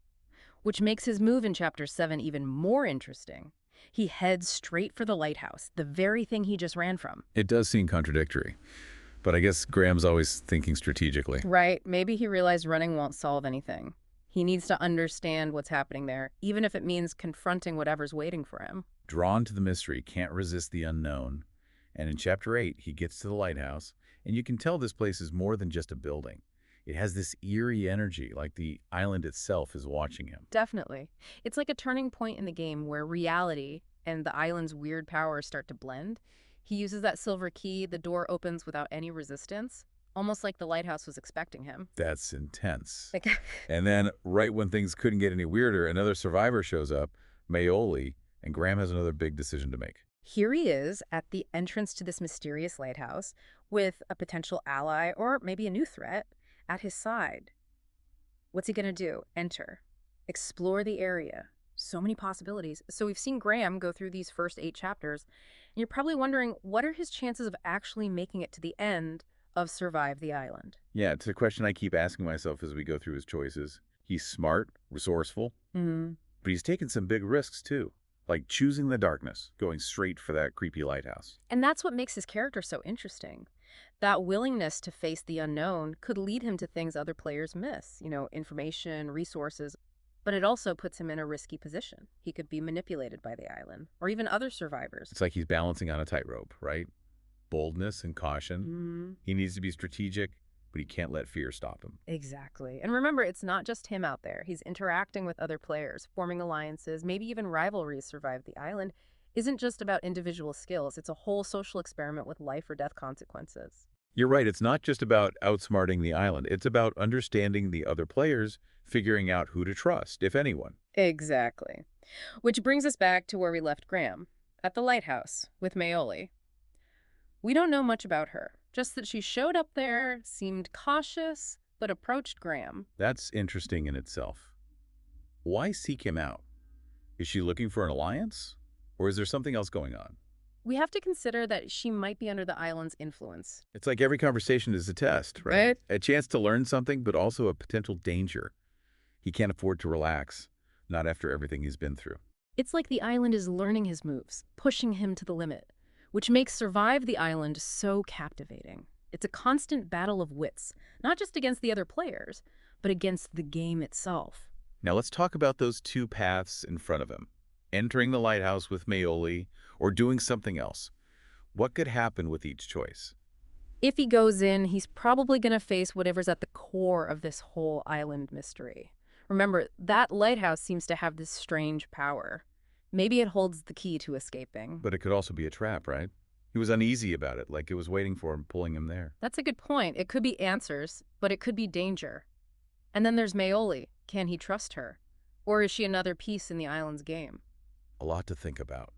[SPEAKER 2] which makes his move in chapter 7 even more interesting. He heads straight for the lighthouse, the very thing he just ran from.
[SPEAKER 1] It does seem contradictory. But I guess Graham's always thinking strategically.
[SPEAKER 2] Right, maybe he realized running won't solve anything. He needs to understand what's happening there, even if it means confronting whatever's waiting for him.
[SPEAKER 1] Drawn to the mystery, can't resist the unknown. And in Chapter 8, he gets to the lighthouse, and you can tell this place is more than just a building. It has this eerie energy, like the island itself is watching him.
[SPEAKER 2] Definitely. It's like a turning point in the game where reality and the island's weird powers start to blend. He uses that silver key, the door opens without any resistance, almost like the lighthouse was expecting him.
[SPEAKER 1] That's intense.
[SPEAKER 2] Like,
[SPEAKER 1] And then, right when things couldn't get any weirder, another survivor shows up, Mayoli, and Graham has another big decision to make.
[SPEAKER 2] here he is at the entrance to this mysterious lighthouse with a potential ally or maybe a new threat at his side. What's he going to do? Enter. Explore the area. So many possibilities. So we've seen Graham go through these first 8 chapters, and you're probably wondering, what are his chances of actually making it to the end of Survive the Island?
[SPEAKER 1] Yeah, it's a question I keep asking myself as we go through his choices. He's smart, resourceful, but he's taken some big risks too, like choosing the darkness, going straight for that creepy lighthouse.
[SPEAKER 2] And that's what makes his character so interesting. That willingness to face the unknown could lead him to things other players miss, information, resources, but it also puts him in a risky position. He could be manipulated by the island, or even other survivors.
[SPEAKER 1] It's like he's balancing on a tightrope, right? Boldness and caution. He needs to be strategic, but he can't let fear stop him.
[SPEAKER 2] Exactly. And remember, it's not just him out there. He's interacting with other players, forming alliances, maybe even rivalries. Survive the Island isn't just about individual skills. It's a whole social experiment with life or death consequences.
[SPEAKER 1] You're right, it's not just about outsmarting the island. It's about understanding the other players, figuring out who to trust, if anyone.
[SPEAKER 2] Exactly. Which brings us back to where we left Graham, at the lighthouse with Mayoli. We don't know much about her, just that she showed up there, seemed cautious, but approached Graham.
[SPEAKER 1] That's interesting in itself. Why seek him out? Is she looking for an alliance? Or is there something else going on?
[SPEAKER 2] We have to consider that she might be under the island's influence.
[SPEAKER 1] It's like every conversation is a test, right?
[SPEAKER 2] Right.
[SPEAKER 1] A chance to learn something, but also a potential danger. He can't afford to relax, not after everything he's been through.
[SPEAKER 2] It's like the island is learning his moves, pushing him to the limit, which makes Survive the Island so captivating. It's a constant battle of wits, not just against the other players, but against the game itself.
[SPEAKER 1] Now let's talk about those two paths in front of him. Entering the lighthouse with Mayoli, or doing something else. What could happen with each choice?
[SPEAKER 2] If he goes in, he's probably going to face whatever's at the core of this whole island mystery. Remember, that lighthouse seems to have this strange power. Maybe it holds the key to escaping.
[SPEAKER 1] But it could also be a trap, right? He was uneasy about it, like it was waiting for him, pulling him there.
[SPEAKER 2] That's a good point. It could be answers, but it could be danger. And then there's Mayoli. Can he trust her? Or is she another piece in the island's game?
[SPEAKER 1] A lot to think about.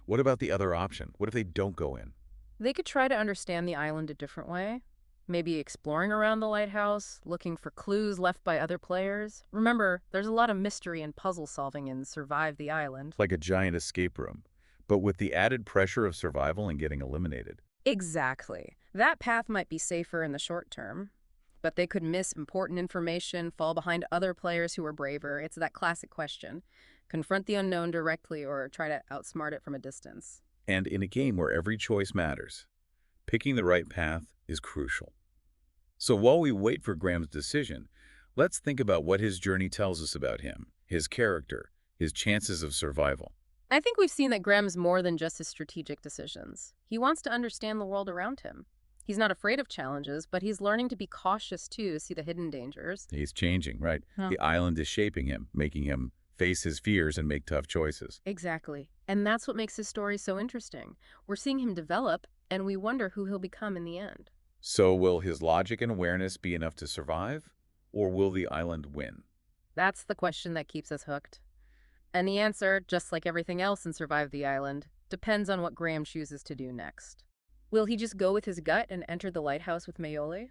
[SPEAKER 1] What about the other option? What if they don't go in?
[SPEAKER 2] They could try to understand the island a different way. Maybe exploring around the lighthouse, looking for clues left by other players. Remember, there's a lot of mystery and puzzle solving in Survive the Island.
[SPEAKER 1] Like a giant escape room, but with the added pressure of survival and getting eliminated.
[SPEAKER 2] Exactly. That path might be safer in the short term, but they could miss important information, fall behind other players who are braver. It's that classic question. Confront the unknown directly or try to outsmart it from a distance.
[SPEAKER 1] And in a game where every choice matters, picking the right path is crucial. So while we wait for Graham's decision, let's think about what his journey tells us about him, his character, his chances of survival.
[SPEAKER 2] I think we've seen that Graham's more than just his strategic decisions. He wants to understand the world around him. He's not afraid of challenges, but he's learning to be cautious too, to see the hidden dangers.
[SPEAKER 1] He's changing, right?
[SPEAKER 2] Huh.
[SPEAKER 1] The island is shaping him, making him face his fears and make tough choices.
[SPEAKER 2] Exactly. And that's what makes his story so interesting. We're seeing him develop, and we wonder who he'll become in the end.
[SPEAKER 1] So will his logic and awareness be enough to survive, or will the island win?
[SPEAKER 2] That's the question that keeps us hooked. And the answer, just like everything else in Survive the Island, depends on what Graham chooses to do next. Will he just go with his gut and enter the lighthouse with Mayoli?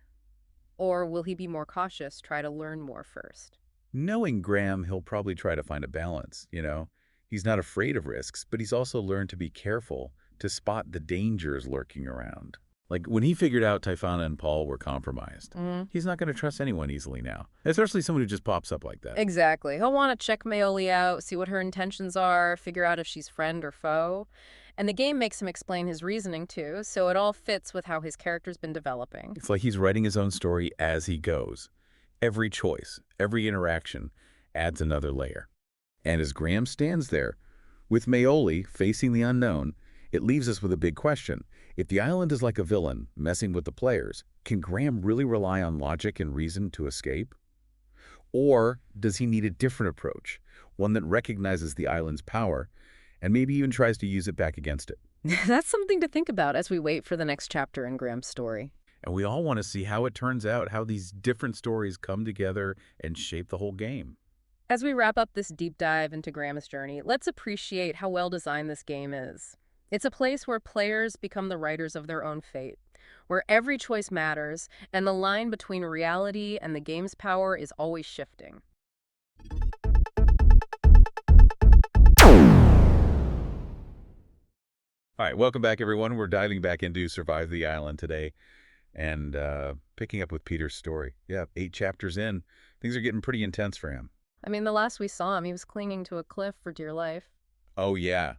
[SPEAKER 2] Or will he be more cautious, try to learn more first?
[SPEAKER 1] Knowing Graham, he'll probably try to find a balance, He's not afraid of risks, but he's also learned to be careful to spot the dangers lurking around. Like when he figured out Typhana and Paul were compromised, he's not going to trust anyone easily now, especially someone who just pops up like that.
[SPEAKER 2] Exactly. He'll want to check Mayoli out, see what her intentions are, figure out if she's friend or foe. And the game makes him explain his reasoning, too, so it all fits with how his character's been developing.
[SPEAKER 1] It's like he's writing his own story as he goes. Every choice, every interaction adds another layer. And as Graham stands there, with Maoli facing the unknown, it leaves us with a big question. If the island is like a villain, messing with the players, can Graham really rely on logic and reason to escape? Or does he need a different approach, one that recognizes the island's power and maybe even tries to use it back against it?
[SPEAKER 2] That's something to think about as we wait for the next chapter in Graham's story.
[SPEAKER 1] And we all want to see how it turns out, how these different stories come together and shape the whole game.
[SPEAKER 2] As we wrap up this deep dive into Graham's journey, let's appreciate how well designed this game is. It's a place where players become the writers of their own fate, where every choice matters, and the line between reality and the game's power is always shifting.
[SPEAKER 1] All right, welcome back, everyone. We're diving back into Survive the Island today and picking up with Peter's story. Yeah, 8 chapters in. Things are getting pretty intense for him.
[SPEAKER 2] I mean, the last we saw him, he was clinging to a cliff for dear life.
[SPEAKER 1] Oh, yeah,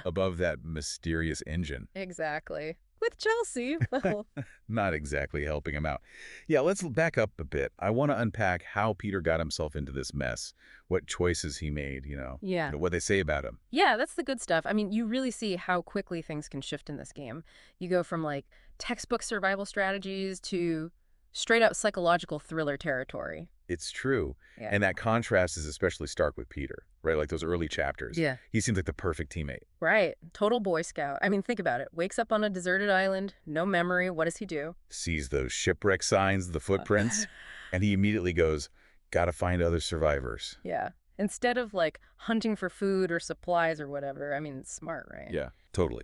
[SPEAKER 1] above that mysterious engine.
[SPEAKER 2] Exactly. With Chelsea. Well,
[SPEAKER 1] Not exactly helping him out. Yeah, let's back up a bit. I want to unpack how Peter got himself into this mess, what choices he made,
[SPEAKER 2] yeah.
[SPEAKER 1] what they say about him.
[SPEAKER 2] Yeah, that's the good stuff. I mean, you really see how quickly things can shift in this game. You go from, like, textbook survival strategies to straight-up psychological thriller territory.
[SPEAKER 1] It's true.
[SPEAKER 2] Yeah.
[SPEAKER 1] And that contrast is especially stark with Peter, right? Like those early chapters.
[SPEAKER 2] Yeah.
[SPEAKER 1] He seems like the perfect teammate.
[SPEAKER 2] Right. Total Boy Scout. I mean, think about it. Wakes up on a deserted island, no memory. What does he do?
[SPEAKER 1] Sees those shipwreck signs, the footprints, and he immediately goes, gotta find other survivors.
[SPEAKER 2] Yeah. Instead of, like, hunting for food or supplies or whatever. I mean, it's smart, right?
[SPEAKER 1] Yeah, totally.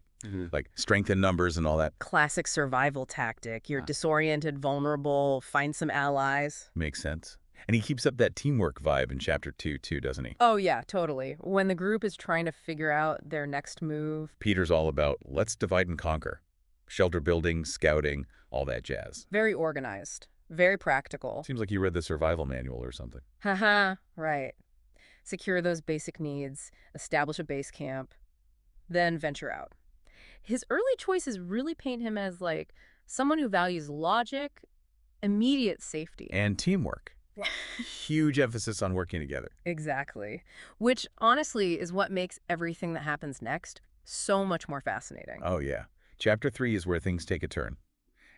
[SPEAKER 1] Like strength in numbers and all that.
[SPEAKER 2] Classic survival tactic. You're disoriented, vulnerable, find some allies.
[SPEAKER 1] Makes sense. And he keeps up that teamwork vibe in chapter 2, too, doesn't he?
[SPEAKER 2] Oh, yeah, totally. When the group is trying to figure out their next move.
[SPEAKER 1] Peter's all about, let's divide and conquer. Shelter building, scouting, all that jazz.
[SPEAKER 2] Very organized. Very practical.
[SPEAKER 1] Seems like he read the survival manual or something.
[SPEAKER 2] Haha, right. Secure those basic needs, establish a base camp, then venture out. His early choices really paint him as, like, someone who values logic, immediate safety.
[SPEAKER 1] And teamwork. Huge emphasis on working together.
[SPEAKER 2] Exactly. Which, honestly, is what makes everything that happens next so much more fascinating.
[SPEAKER 1] Oh, yeah. Chapter 3 is where things take a turn.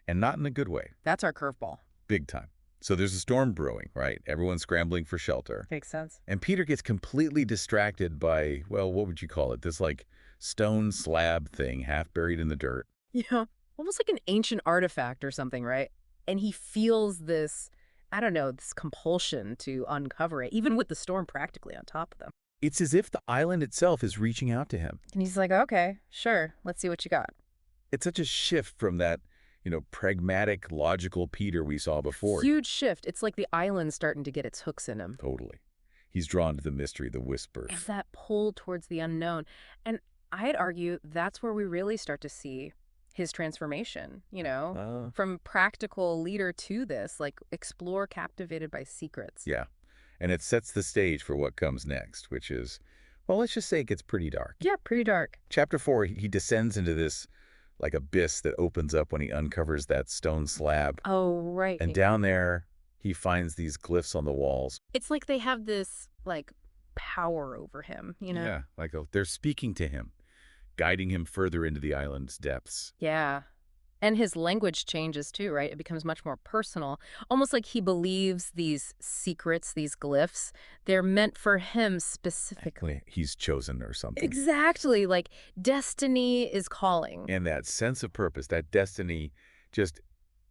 [SPEAKER 1] And not in a good way.
[SPEAKER 2] That's our curveball.
[SPEAKER 1] Big time. So there's a storm brewing, right? Everyone's scrambling for shelter.
[SPEAKER 2] Makes sense.
[SPEAKER 1] And Peter gets completely distracted by, well, what would you call it? This, like, stone slab thing half buried in the dirt.
[SPEAKER 2] Yeah. Almost like an ancient artifact or something, right? And he feels this, I don't know, this compulsion to uncover it, even with the storm practically on top of them.
[SPEAKER 1] It's as if the island itself is reaching out to him.
[SPEAKER 2] And he's like, okay, sure, let's see what you got.
[SPEAKER 1] It's such a shift from that, pragmatic, logical Peter we saw before.
[SPEAKER 2] Huge shift. It's like the island's starting to get its hooks in him.
[SPEAKER 1] Totally. He's drawn to the mystery, the whispers.
[SPEAKER 2] It's that pull towards the unknown. And I'd argue that's where we really start to see his transformation, from practical leader to this, like, explore captivated by secrets.
[SPEAKER 1] Yeah. And it sets the stage for what comes next, which is, well, let's just say it gets pretty dark.
[SPEAKER 2] Yeah, pretty dark.
[SPEAKER 1] Chapter 4, he descends into this, like, abyss that opens up when he uncovers that stone slab.
[SPEAKER 2] Oh, right.
[SPEAKER 1] And down there, he finds these glyphs on the walls.
[SPEAKER 2] It's like they have this, like, power over him,
[SPEAKER 1] Yeah, like they're speaking to him, guiding him further into the island's depths.
[SPEAKER 2] Yeah. And his language changes too, right? It becomes much more personal. Almost like he believes these secrets, these glyphs, they're meant for him specifically.
[SPEAKER 1] He's chosen or something.
[SPEAKER 2] Exactly. Like destiny is calling.
[SPEAKER 1] And that sense of purpose, that destiny just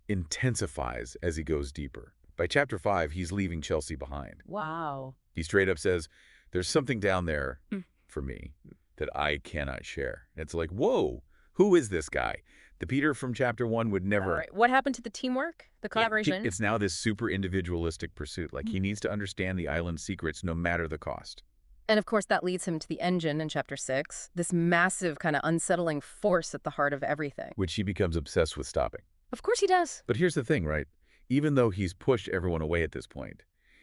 [SPEAKER 1] intensifies as he goes deeper. By chapter 5, he's leaving Chelsea behind.
[SPEAKER 2] Wow.
[SPEAKER 1] He straight up says, there's something down there for me that I cannot share. And it's like, whoa, who is this guy? The Peter from chapter 1 would never...
[SPEAKER 2] All right. What happened to the teamwork, the collaboration?
[SPEAKER 1] It's now this super individualistic pursuit. Like, he needs to understand the island's secrets no matter the cost.
[SPEAKER 2] And of course, that leads him to the engine in chapter 6, this massive kind of unsettling force at the heart of everything.
[SPEAKER 1] Which he becomes obsessed with stopping.
[SPEAKER 2] Of course he does.
[SPEAKER 1] But here's the thing, right? Even though he's pushed everyone away at this point,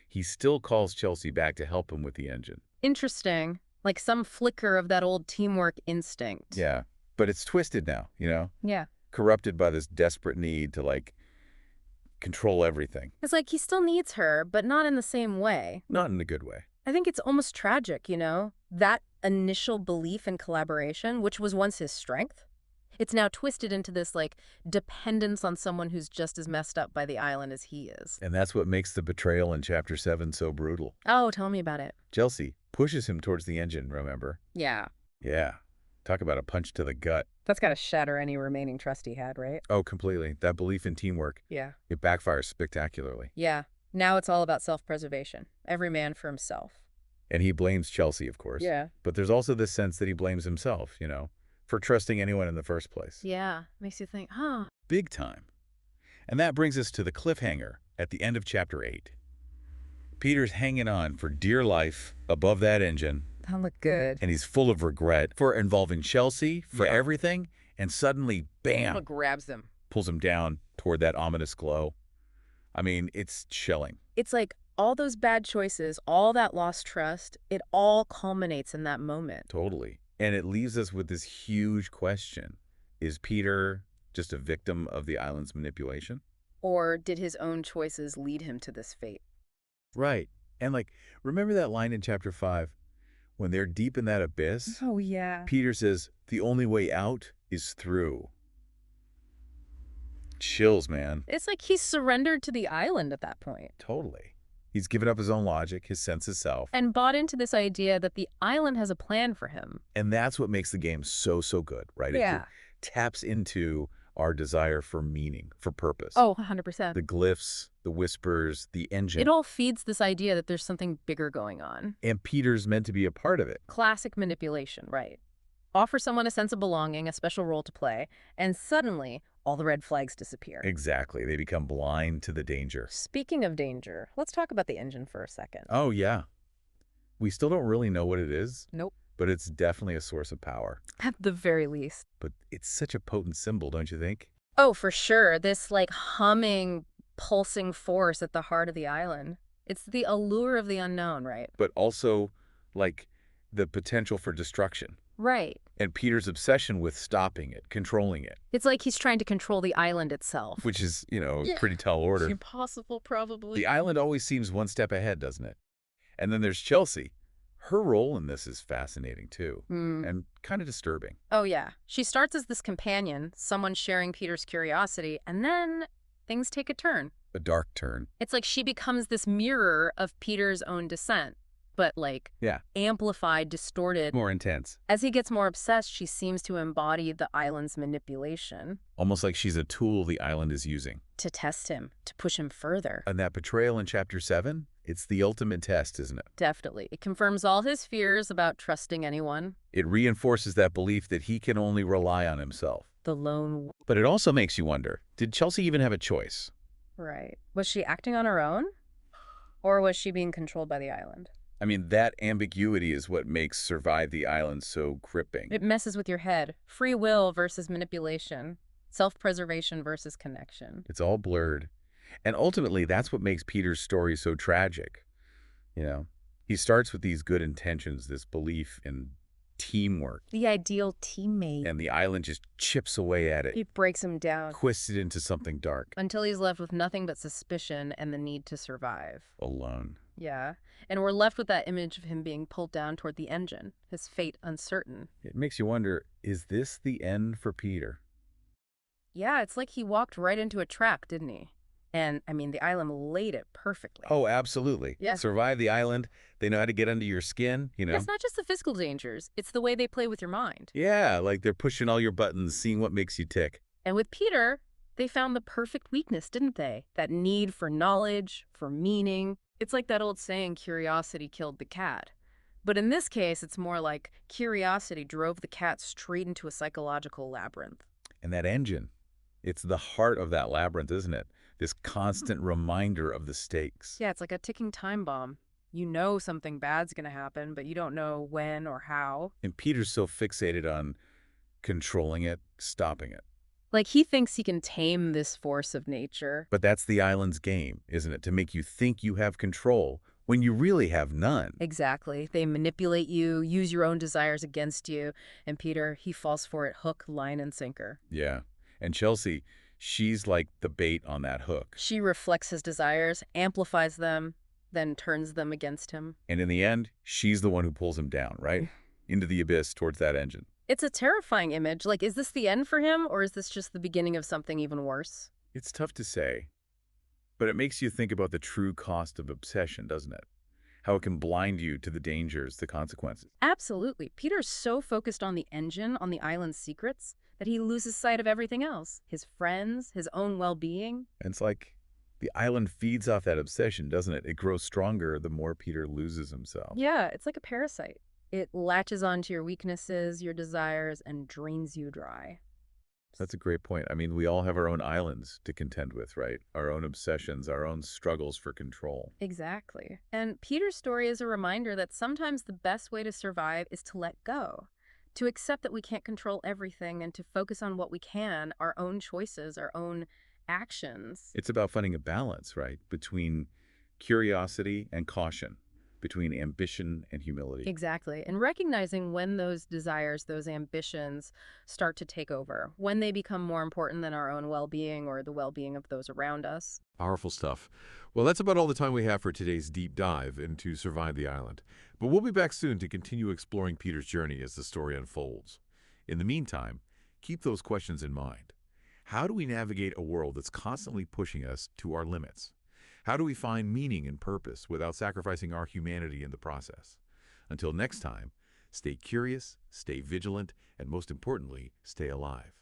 [SPEAKER 1] he still calls Chelsea back to help him with the engine.
[SPEAKER 2] Interesting. Like some flicker of that old teamwork instinct.
[SPEAKER 1] Yeah. But it's twisted now,
[SPEAKER 2] Yeah.
[SPEAKER 1] corrupted by this desperate need to, like, control everything.
[SPEAKER 2] It's like he still needs her, but not in the same way.
[SPEAKER 1] Not in a good way.
[SPEAKER 2] I think it's almost tragic, That initial belief in collaboration, which was once his strength, it's now twisted into this, like, dependence on someone who's just as messed up by the island as he is.
[SPEAKER 1] And that's what makes the betrayal in Chapter 7 so brutal.
[SPEAKER 2] Oh, tell me about it.
[SPEAKER 1] Chelsea pushes him towards the engine, remember?
[SPEAKER 2] Yeah.
[SPEAKER 1] Yeah. Talk about a punch to the gut.
[SPEAKER 2] That's got to shatter any remaining trust he had, right?
[SPEAKER 1] Oh, completely. That belief in teamwork,
[SPEAKER 2] Yeah.
[SPEAKER 1] it backfires spectacularly.
[SPEAKER 2] Yeah. Now it's all about self-preservation. Every man for himself.
[SPEAKER 1] And he blames Chelsea, of course.
[SPEAKER 2] Yeah.
[SPEAKER 1] But there's also this sense that he blames himself, for trusting anyone in the first place.
[SPEAKER 2] Yeah. Makes you think, huh?
[SPEAKER 1] Big time. And that brings us to the cliffhanger at the end of Chapter 8. Peter's hanging on for dear life above that engine,
[SPEAKER 2] That looked good.
[SPEAKER 1] and he's full of regret for involving Chelsea, for everything, and suddenly, bam,
[SPEAKER 2] Grabs them.
[SPEAKER 1] pulls him down toward that ominous glow. I mean, it's chilling.
[SPEAKER 2] It's like all those bad choices, all that lost trust, it all culminates in that moment.
[SPEAKER 1] Totally. And it leaves us with this huge question. Is Peter just a victim of the island's manipulation?
[SPEAKER 2] Or did his own choices lead him to this fate?
[SPEAKER 1] Right. And like, remember that line in Chapter 5? When they're deep in that abyss,
[SPEAKER 2] Oh, yeah.
[SPEAKER 1] Peter says, the only way out is through. Chills, man.
[SPEAKER 2] It's like he's surrendered to the island at that point.
[SPEAKER 1] Totally. He's given up his own logic, his sense of self.
[SPEAKER 2] And bought into this idea that the island has a plan for him.
[SPEAKER 1] And that's what makes the game so, so good, right?
[SPEAKER 2] Yeah.
[SPEAKER 1] It taps into our desire for meaning, for purpose.
[SPEAKER 2] Oh, 100%.
[SPEAKER 1] The glyphs, the whispers, the engine.
[SPEAKER 2] It all feeds this idea that there's something bigger going on.
[SPEAKER 1] And Peter's meant to be a part of it.
[SPEAKER 2] Classic manipulation, right? Offer someone a sense of belonging, a special role to play, and suddenly all the red flags disappear.
[SPEAKER 1] Exactly. They become blind to the danger.
[SPEAKER 2] Speaking of danger, let's talk about the engine for a second.
[SPEAKER 1] Oh, yeah. We still don't really know what it is.
[SPEAKER 2] Nope.
[SPEAKER 1] But it's definitely a source of power.
[SPEAKER 2] At the very least.
[SPEAKER 1] But it's such a potent symbol, don't you think?
[SPEAKER 2] Oh, for sure. This, like, humming, pulsing force at the heart of the island. It's the allure of the unknown, right?
[SPEAKER 1] But also, like, the potential for destruction.
[SPEAKER 2] Right.
[SPEAKER 1] And Peter's obsession with stopping it, controlling it.
[SPEAKER 2] It's like he's trying to control the island itself.
[SPEAKER 1] Which is, a pretty tall order.
[SPEAKER 2] Impossible, probably.
[SPEAKER 1] The island always seems one step ahead, doesn't it? And then there's Chelsea. Her role in this is fascinating, too, and kind of disturbing.
[SPEAKER 2] Oh, yeah. She starts as this companion, someone sharing Peter's curiosity, and then things take a turn.
[SPEAKER 1] A dark turn.
[SPEAKER 2] It's like she becomes this mirror of Peter's own descent, but, like, amplified, distorted.
[SPEAKER 1] More intense.
[SPEAKER 2] As he gets more obsessed, she seems to embody the island's manipulation.
[SPEAKER 1] Almost like she's a tool the island is using.
[SPEAKER 2] To test him, to push him further.
[SPEAKER 1] And that betrayal in Chapter 7? It's the ultimate test, isn't it?
[SPEAKER 2] Definitely. It confirms all his fears about trusting anyone.
[SPEAKER 1] It reinforces that belief that he can only rely on himself.
[SPEAKER 2] The lone...
[SPEAKER 1] But it also makes you wonder, did Chelsea even have a choice?
[SPEAKER 2] Right. Was she acting on her own? Or was she being controlled by the island?
[SPEAKER 1] I mean, that ambiguity is what makes Survive the Island so gripping.
[SPEAKER 2] It messes with your head. Free will versus manipulation. Self-preservation versus connection.
[SPEAKER 1] It's all blurred. And ultimately, that's what makes Peter's story so tragic. He starts with these good intentions, this belief in teamwork.
[SPEAKER 2] The ideal teammate.
[SPEAKER 1] And the island just chips away at it.
[SPEAKER 2] It breaks him down.
[SPEAKER 1] Twists it into something dark.
[SPEAKER 2] Until he's left with nothing but suspicion and the need to survive.
[SPEAKER 1] Alone.
[SPEAKER 2] Yeah. And we're left with that image of him being pulled down toward the engine, his fate uncertain.
[SPEAKER 1] It makes you wonder, is this the end for Peter?
[SPEAKER 2] Yeah, it's like he walked right into a trap, didn't he? And, I mean, the island laid it perfectly.
[SPEAKER 1] Oh, absolutely.
[SPEAKER 2] Yeah.
[SPEAKER 1] Survive the island. They know how to get under your skin,
[SPEAKER 2] It's not just the physical dangers. It's the way they play with your mind.
[SPEAKER 1] Yeah, like they're pushing all your buttons, seeing what makes you tick.
[SPEAKER 2] And with Peter, they found the perfect weakness, didn't they? That need for knowledge, for meaning. It's like that old saying, curiosity killed the cat. But in this case, it's more like curiosity drove the cat straight into a psychological labyrinth.
[SPEAKER 1] And that engine, it's the heart of that labyrinth, isn't it? This constant reminder of the stakes.
[SPEAKER 2] Yeah, it's like a ticking time bomb. You know something bad's going to happen, but you don't know when or how.
[SPEAKER 1] And Peter's so fixated on controlling it, stopping it.
[SPEAKER 2] Like he thinks he can tame this force of nature.
[SPEAKER 1] But that's the island's game, isn't it? To make you think you have control when you really have none.
[SPEAKER 2] Exactly. They manipulate you, use your own desires against you, and Peter, he falls for it hook, line, and sinker.
[SPEAKER 1] Yeah. And Chelsea, she's like the bait on that hook.
[SPEAKER 2] She reflects his desires, amplifies them, then turns them against him.
[SPEAKER 1] And in the end, she's the one who pulls him down, right? Into the abyss towards that engine.
[SPEAKER 2] It's a terrifying image. Like, is this the end for him, or is this just the beginning of something even worse?
[SPEAKER 1] It's tough to say, but it makes you think about the true cost of obsession, doesn't it? How it can blind you to the dangers, the consequences.
[SPEAKER 2] Absolutely. Peter's so focused on the engine, on the island's secrets, that he loses sight of everything else. His friends, his own well-being.
[SPEAKER 1] And it's like the island feeds off that obsession, doesn't it? It grows stronger the more Peter loses himself.
[SPEAKER 2] Yeah, it's like a parasite. It latches onto your weaknesses, your desires, and drains you dry.
[SPEAKER 1] That's a great point. I mean, we all have our own islands to contend with, right? Our own obsessions, our own struggles for control.
[SPEAKER 2] Exactly. And Peter's story is a reminder that sometimes the best way to survive is to let go, to accept that we can't control everything and to focus on what we can, our own choices, our own actions.
[SPEAKER 1] It's about finding a balance, right? Between curiosity and caution, between ambition and humility.
[SPEAKER 2] Exactly. And recognizing when those desires, those ambitions start to take over, when they become more important than our own well-being or the well-being of those around us.
[SPEAKER 3] Powerful stuff. Well, that's about all the time we have for today's deep dive into Survive the Island. But we'll be back soon to continue exploring Peter's journey as the story unfolds. In the meantime, keep those questions in mind. How do we navigate a world that's constantly pushing us to our limits? How do we find meaning and purpose without sacrificing our humanity in the process? Until next time, stay curious, stay vigilant, and most importantly, stay alive.